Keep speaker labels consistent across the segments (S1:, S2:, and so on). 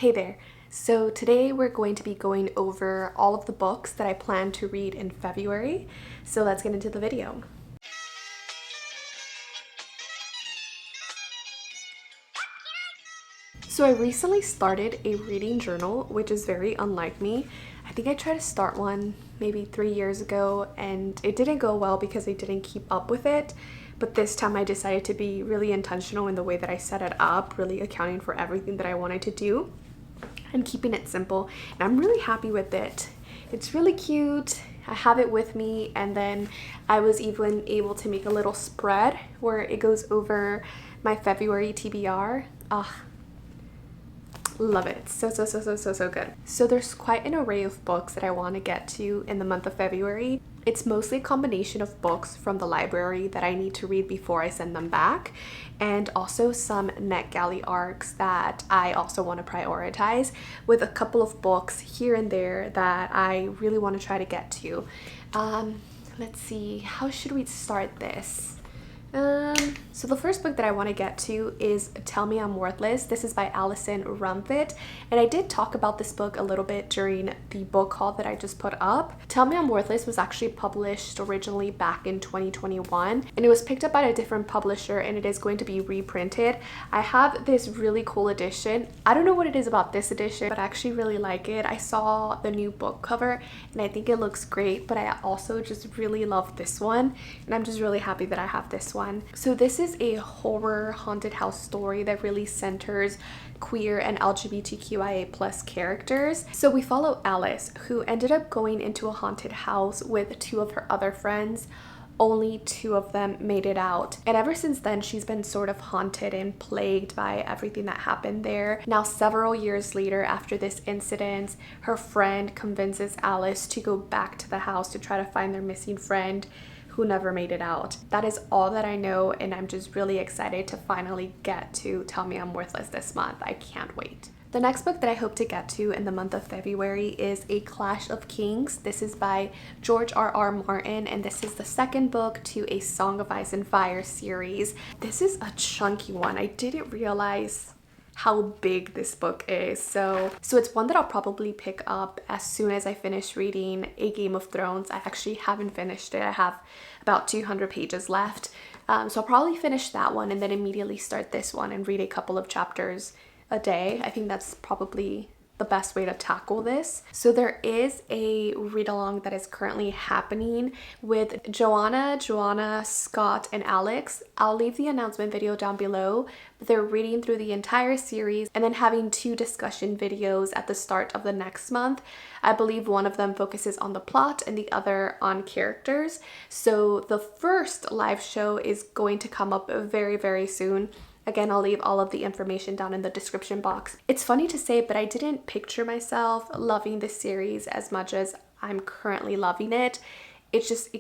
S1: Hey there! So today we're going to be going over all of the books that I plan to read in February. So let's get into the video. So I recently started a reading journal, which is very unlike me. I think I tried to start one maybe 3 years ago and it didn't go well because I didn't keep up with it. But this time I decided to be really intentional in the way that I set it up, really accounting for everything that I wanted to do and keeping it simple. And I'm really happy with it. It's really cute. I have it with me, and then I was even able to make a little spread where it goes over my February TBR. Love it. So good. So there's quite an array of books that I want to get to in the month of February. It's mostly a combination of books from the library that I need to read before I send them back, and also some NetGalley arcs that I also want to prioritize, with a couple of books here and there that I really want to try to get to. Let's see, how should we start this? So the first book that I want to get to is Tell Me I'm Worthless. This is by Alison Rumfitt, and I did talk about this book a little bit during the book haul that I just put up. Tell Me I'm Worthless was actually published originally back in 2021, and it was picked up by a different publisher, and it is going to be reprinted. I have this really cool edition. I don't know what it is about this edition, but I actually really like it. I saw the new book cover and I think it looks great, but I also just really love this one, and I'm just really happy that I have this one. So this is a horror haunted house story that really centers queer and LGBTQIA+ characters. So we follow Alice, who ended up going into a haunted house with two of her other friends. Only two of them made it out, and ever since then she's been sort of haunted and plagued by everything that happened there. Now, several years later, after this incident, her friend convinces Alice to go back to the house to try to find their missing friend who never made it out. That is all that I know, and I'm just really excited to finally get to Tell Me I'm Worthless this month. I can't wait. The next book that I hope to get to in the month of February is A Clash of Kings. This is by George R.R. Martin, and this is the second book to a Song of Ice and Fire series. This is a chunky one. I didn't realize how big this book is. So it's one that I'll probably pick up as soon as I finish reading A Game of Thrones. I actually haven't finished it. I have about 200 pages left. So I'll probably finish that one and then immediately start this one and read a couple of chapters a day. I think that's probably the best way to tackle this. So there is a read-along that is currently happening with Joanna, Scott, and Alex. I'll leave the announcement video down below, but they're reading through the entire series and then having 2 discussion videos at the start of the next month. I believe one of them focuses on the plot and the other on characters. So the first live show is going to come up very, very soon. Again, I'll leave all of the information down in the description box. It's funny to say, but I didn't picture myself loving this series as much as I'm currently loving it. It just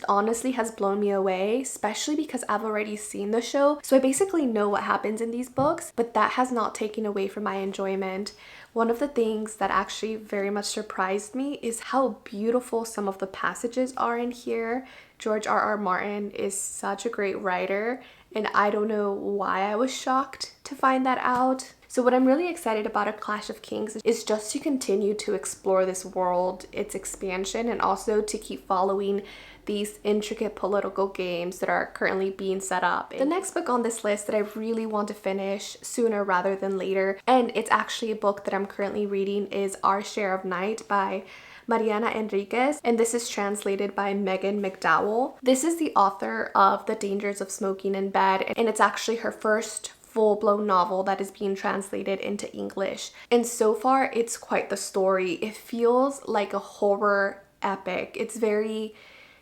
S1: honestly has blown me away, especially because I've already seen the show. So I basically know what happens in these books, but that has not taken away from my enjoyment. One of the things that actually very much surprised me is how beautiful some of the passages are in here. George R.R. Martin is such a great writer, and I don't know why I was shocked to find that out. So what I'm really excited about A Clash of Kings is just to continue to explore this world, its expansion, and also to keep following these intricate political games that are currently being set up. The next book on this list that I really want to finish sooner rather than later, and it's actually a book that I'm currently reading, is Our Share of Night by Mariana Enriquez, and this is translated by Megan McDowell. This is the author of The Dangers of Smoking in Bed, and it's actually her first full-blown novel that is being translated into English. And so far, it's quite the story. It feels like a horror epic. It's very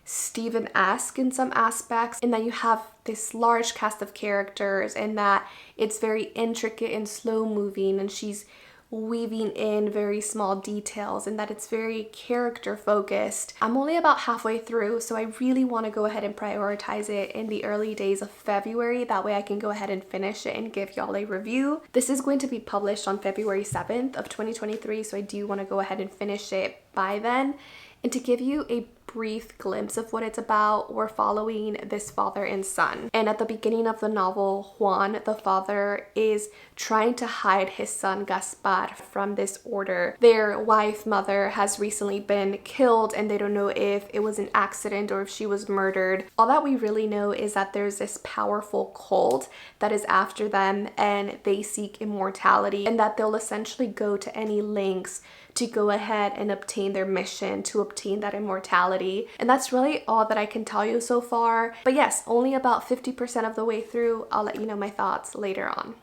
S1: Stephen-esque in some aspects, in that you have this large cast of characters and that it's very intricate and slow-moving, and she's weaving in very small details, and that it's very character focused. I'm only about halfway through, so I really want to go ahead and prioritize it in the early days of February. That way I can go ahead and finish it and give y'all a review. This is going to be published on February 7th of 2023, so I do want to go ahead and finish it by then. And to give you a brief glimpse of what it's about. We're following this father and son. And at the beginning of the novel, Juan, the father, is trying to hide his son Gaspar from this order. Their wife, mother, has recently been killed and they don't know if it was an accident or if she was murdered. All that we really know is that there's this powerful cult that is after them and they seek immortality, and that they'll essentially go to any lengths to go ahead and obtain their mission, to obtain that immortality. And that's really all that I can tell you so far. But yes, only about 50% of the way through. I'll let you know my thoughts later on.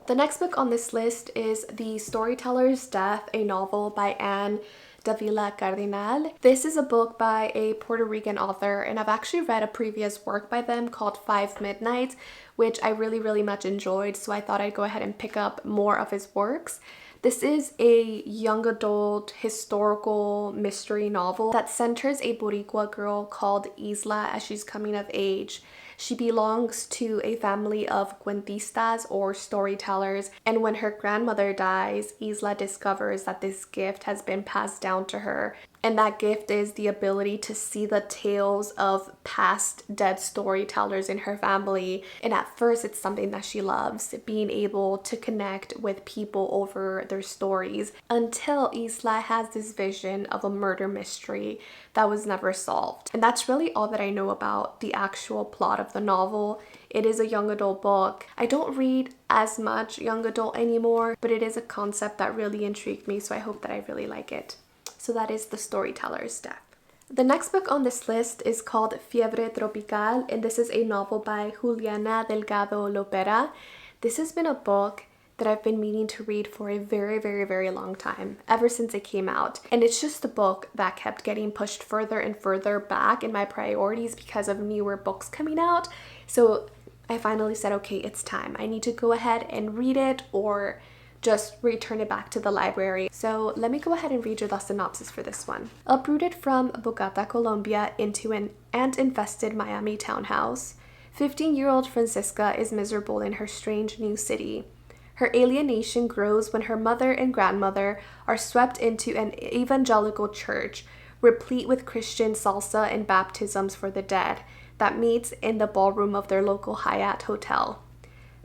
S1: The next book on this list is The Storyteller's Death, a novel by Davila Cardinal. This is a book by a Puerto Rican author, and I've actually read a previous work by them called 5 Midnights, which I really much enjoyed, so I thought I'd go ahead and pick up more of his works. This is a young adult historical mystery novel that centers a Boricua girl called Isla as she's coming of age. She belongs to a family of cuentistas or storytellers, and when her grandmother dies, Isla discovers that this gift has been passed down to her. And that gift is the ability to see the tales of past dead storytellers in her family. And at first, it's something that she loves, being able to connect with people over their stories, until Isla has this vision of a murder mystery that was never solved. And that's really all that I know about the actual plot of the novel. It is a young adult book. I don't read as much young adult anymore, but it is a concept that really intrigued me, so I hope that I really like it. So that is The Storyteller's Death. The next book on this list is called Fiebre Tropical, and this is a novel by Juliana Delgado Lopera. This has been a book that I've been meaning to read for a very long time, ever since it came out. And it's just a book that kept getting pushed further and further back in my priorities because of newer books coming out. So I finally said, okay, it's time. I need to go ahead and read it or just return it back to the library. So let me go ahead and read you the synopsis for this one. Uprooted from Bogota, Colombia into an ant-infested Miami townhouse, 15-year-old Francisca is miserable in her strange new city. Her alienation grows when her mother and grandmother are swept into an evangelical church, replete with Christian salsa and baptisms for the dead, that meets in the ballroom of their local Hyatt hotel.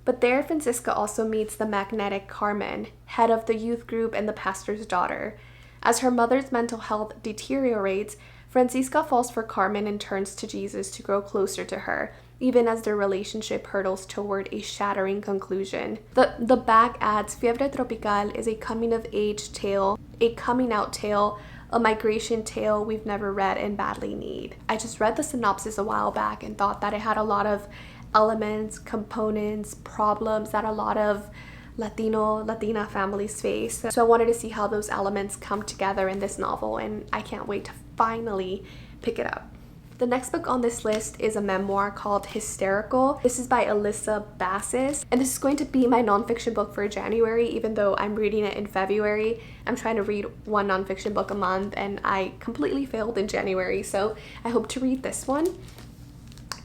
S1: But there, Francisca also meets the magnetic Carmen, head of the youth group and the pastor's daughter. As her mother's mental health deteriorates, Francisca falls for Carmen and turns to Jesus to grow closer to her, even as their relationship hurtles toward a shattering conclusion. The back adds, Fiebre Tropical is a coming-of-age tale, a coming-out tale, a migration tale we've never read and badly need. I just read the synopsis a while back and thought that it had a lot of elements, components, problems that a lot of Latina families face. So I wanted to see how those elements come together in this novel, and I can't wait to finally pick it up. The next book on this list is a memoir called Hysterical. This is by Elissa Bassist, and this is going to be my nonfiction book for January, even though I'm reading it in February. I'm trying to read one nonfiction book a month, and I completely failed in January, so I hope to read this one.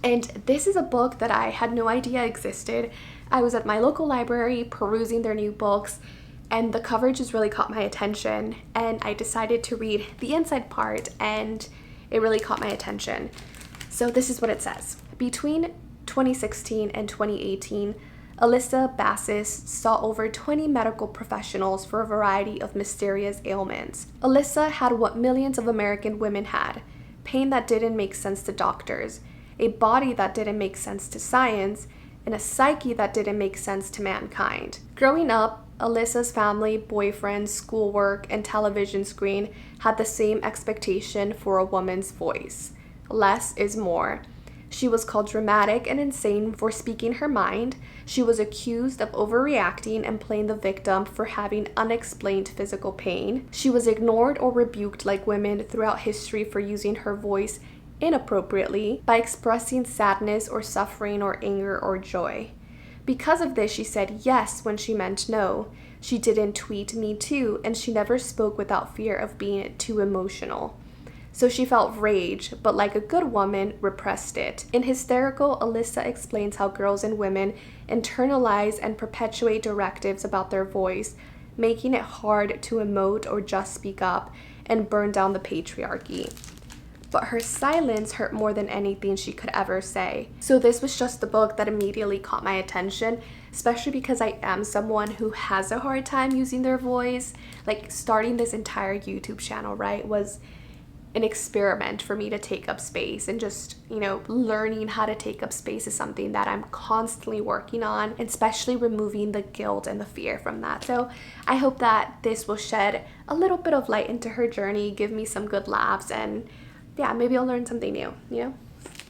S1: And this is a book that I had no idea existed. I was at my local library perusing their new books, and the cover just really caught my attention, and I decided to read the inside part, and it really caught my attention. So this is what it says. Between 2016 and 2018, Elissa Bassist saw over 20 medical professionals for a variety of mysterious ailments. Elissa had what millions of American women had: pain that didn't make sense to doctors, a body that didn't make sense to science, and a psyche that didn't make sense to mankind. Growing up, Elissa's family, boyfriend, schoolwork, and television screen had the same expectation for a woman's voice. Less is more. She was called dramatic and insane for speaking her mind. She was accused of overreacting and playing the victim for having unexplained physical pain. She was ignored or rebuked like women throughout history for using her voice inappropriately, by expressing sadness or suffering or anger or joy. Because of this, she said yes when she meant no. She didn't tweet "me too," and she never spoke without fear of being too emotional. So she felt rage, but like a good woman, repressed it. In Hysterical, Elissa explains how girls and women internalize and perpetuate directives about their voice, making it hard to emote or just speak up, and burn down the patriarchy. but her silence hurt more than anything she could ever say. So this was just the book that immediately caught my attention, especially because I am someone who has a hard time using their voice. Like, starting this entire YouTube channel, right, was an experiment for me to take up space, and just, you know, learning how to take up space is something that I'm constantly working on, especially removing the guilt and the fear from that. So I hope that this will shed a little bit of light into her journey, give me some good laughs, and yeah, maybe I'll learn something new, you know?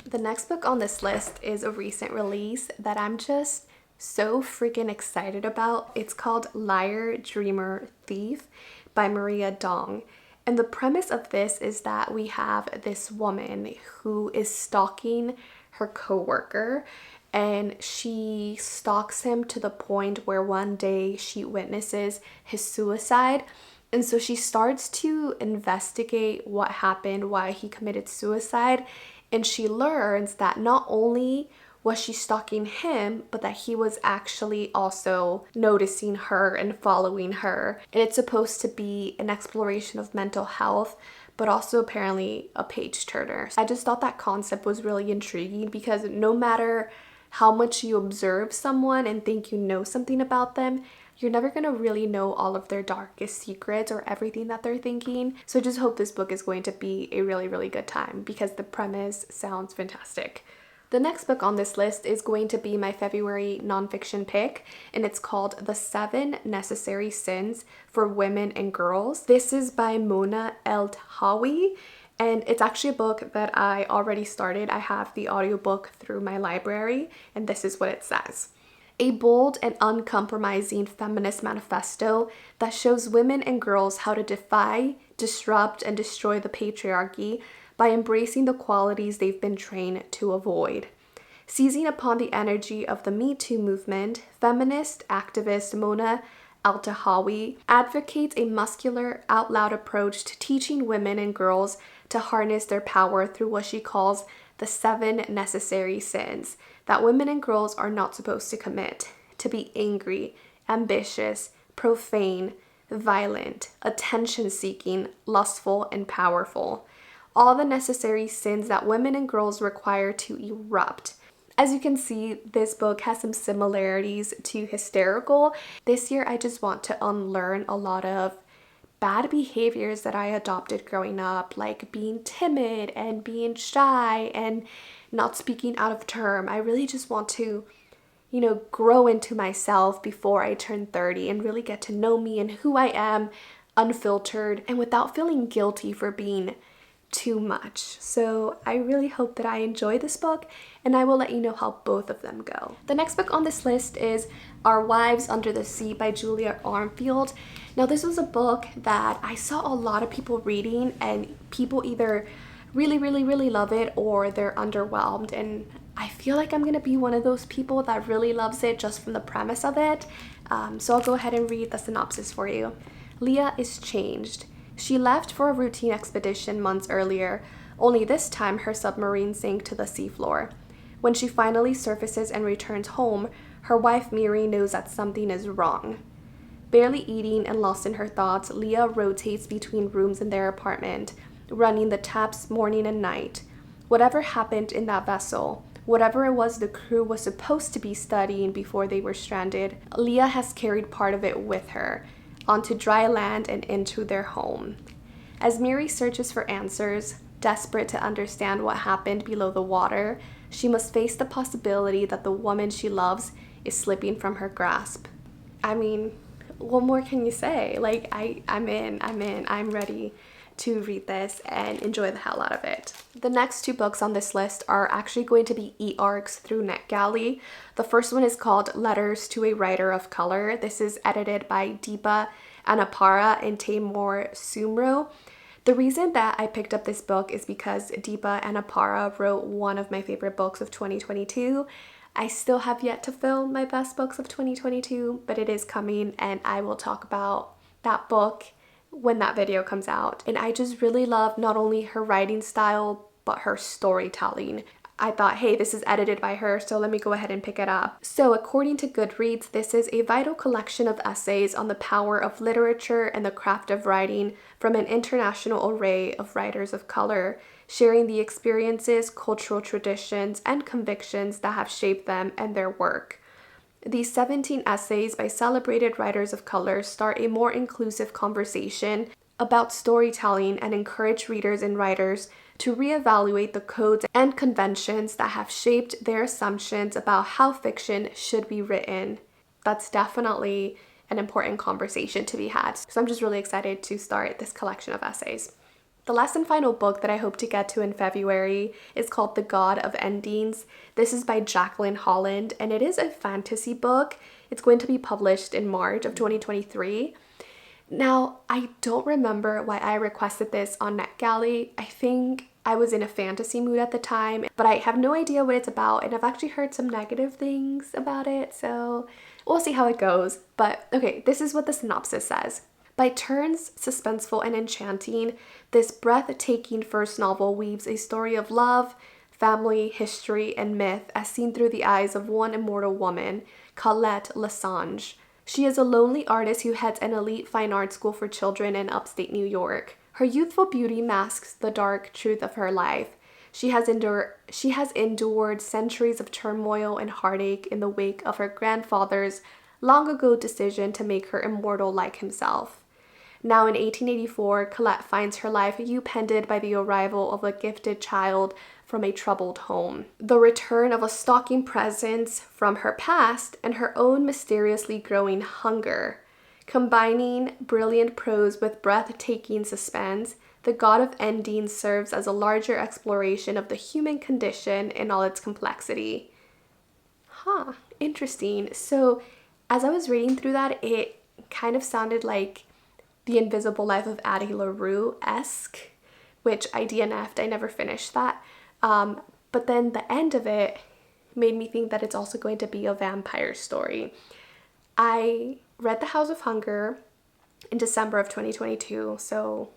S1: The next book on this list is a recent release that I'm just so freaking excited about. It's called Liar, Dreamer, Thief by Maria Dong. And the premise of this is that we have this woman who is stalking her coworker, and she stalks him to the point where one day she witnesses his suicide. And so she starts to investigate what happened, why he committed suicide, and she learns that not only was she stalking him, but that he was actually also noticing her and following her. And it's supposed to be an exploration of mental health, but also apparently a page turner. I just thought that concept was really intriguing, because no matter how much you observe someone and think you know something about them, you're never gonna really know all of their darkest secrets or everything that they're thinking. So I just hope this book is going to be a really, really good time, because the premise sounds fantastic. The next book on this list is going to be my February nonfiction pick, and it's called The 7 Necessary Sins for Women and Girls. This is by Mona Eltahawy, and it's actually a book that I already started. I have the audiobook through my library, and this is what it says. A bold and uncompromising feminist manifesto that shows women and girls how to defy, disrupt, and destroy the patriarchy by embracing the qualities they've been trained to avoid. Seizing upon the energy of the Me Too movement, feminist activist Mona Eltahawy advocates a muscular, out-loud approach to teaching women and girls to harness their power through what she calls the 7 necessary sins that women and girls are not supposed to commit: to be angry, ambitious, profane, violent, attention-seeking, lustful, and powerful. All the necessary sins that women and girls require to erupt. As you can see, this book has some similarities to Hysterical. This year, I just want to unlearn a lot of bad behaviors that I adopted growing up, like being timid and being shy and not speaking out of term. I really just want to, you know, grow into myself before I turn 30 and really get to know me and who I am, unfiltered and without feeling guilty for being too much. So I really hope that I enjoy this book, and I will let you know how both of them go. The next book on this list is Our Wives Under the Sea by Julia Armfield. Now, this was a book that I saw a lot of people reading, and people either really love it or they're underwhelmed, and I feel like I'm gonna be one of those people that really loves it just from the premise of it. So I'll go ahead and read the synopsis for you. Leah is changed. She left for a routine expedition months earlier, only this time her submarine sank to the seafloor. When she finally surfaces and returns home, her wife Miri knows that something is wrong. Barely eating and lost in her thoughts, Leah rotates between rooms in their apartment, running the taps morning and night. Whatever happened in that vessel, whatever it was the crew was supposed to be studying before they were stranded, Leah has carried part of it with her, onto dry land and into their home. As Miri searches for answers, desperate to understand what happened below the water, she must face the possibility that the woman she loves is slipping from her grasp. I mean, what more can you say? Like, I'm ready to read this and enjoy the hell out of it. The next 2 books on this list are actually going to be e-arcs through NetGalley. The first one is called Letters to a Writer of Color. This is edited by Deepa, Anappara, and Taymour Soomro. The reason that I picked up this book is because Deepa Anappara wrote one of my favorite books of 2022. I still have yet to film my best books of 2022, but it is coming, and I will talk about that book when that video comes out. And I just really love not only her writing style, but her storytelling. I thought, hey, this is edited by her, so let me go ahead and pick it up. So according to Goodreads, this is a vital collection of essays on the power of literature and the craft of writing from an international array of writers of color, sharing the experiences, cultural traditions, and convictions that have shaped them and their work. These 17 essays by celebrated writers of color start a more inclusive conversation about storytelling and encourage readers and writers to reevaluate the codes and conventions that have shaped their assumptions about how fiction should be written. That's definitely an important conversation to be had. So I'm just really excited to start this collection of essays. The last and final book that I hope to get to in February is called The God of Endings. This is by Jacqueline Holland, and it is a fantasy book. It's going to be published in March of 2023. Now, I don't remember why I requested this on NetGalley. I think I was in a fantasy mood at the time, but I have no idea what it's about, and I've actually heard some negative things about it, so we'll see how it goes. But okay, this is what the synopsis says. By turns suspenseful and enchanting, this breathtaking first novel weaves a story of love, family, history, and myth as seen through the eyes of one immortal woman, Colette Lessange. She is a lonely artist who heads an elite fine art school for children in upstate New York. Her youthful beauty masks the dark truth of her life. She has endured centuries of turmoil and heartache in the wake of her grandfather's long ago decision to make her immortal like himself. Now in 1884, Colette finds her life upended by the arrival of a gifted child from a troubled home, the return of a stalking presence from her past, and her own mysteriously growing hunger. Combining brilliant prose with breathtaking suspense, The God of Endings serves as a larger exploration of the human condition in all its complexity. Interesting. So as I was reading through that, it kind of sounded like The Invisible Life of Addie LaRue-esque, which I DNF'd. I never finished that. But then the end of it made me think that it's also going to be a vampire story. I read The House of Hunger in December of 2022, so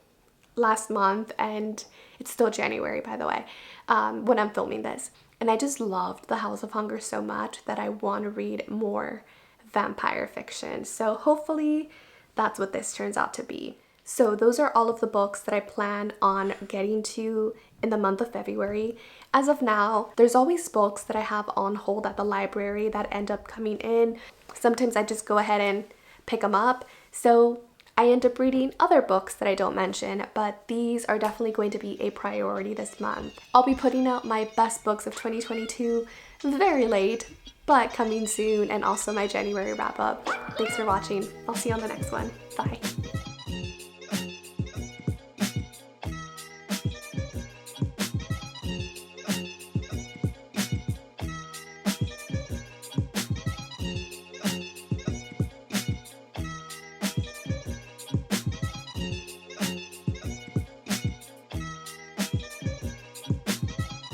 S1: last month, and it's still January, by the way, when I'm filming this. And I just loved The House of Hunger so much that I want to read more vampire fiction. So hopefully that's what this turns out to be. So those are all of the books that I plan on getting to in the month of February. As of now, there's always books that I have on hold at the library that end up coming in. Sometimes I just go ahead and pick them up. So I end up reading other books that I don't mention, but these are definitely going to be a priority this month. I'll be putting out my best books of 2022 very late, but coming soon, and also my January wrap up. Thanks for watching. I'll see you on the next one. Bye.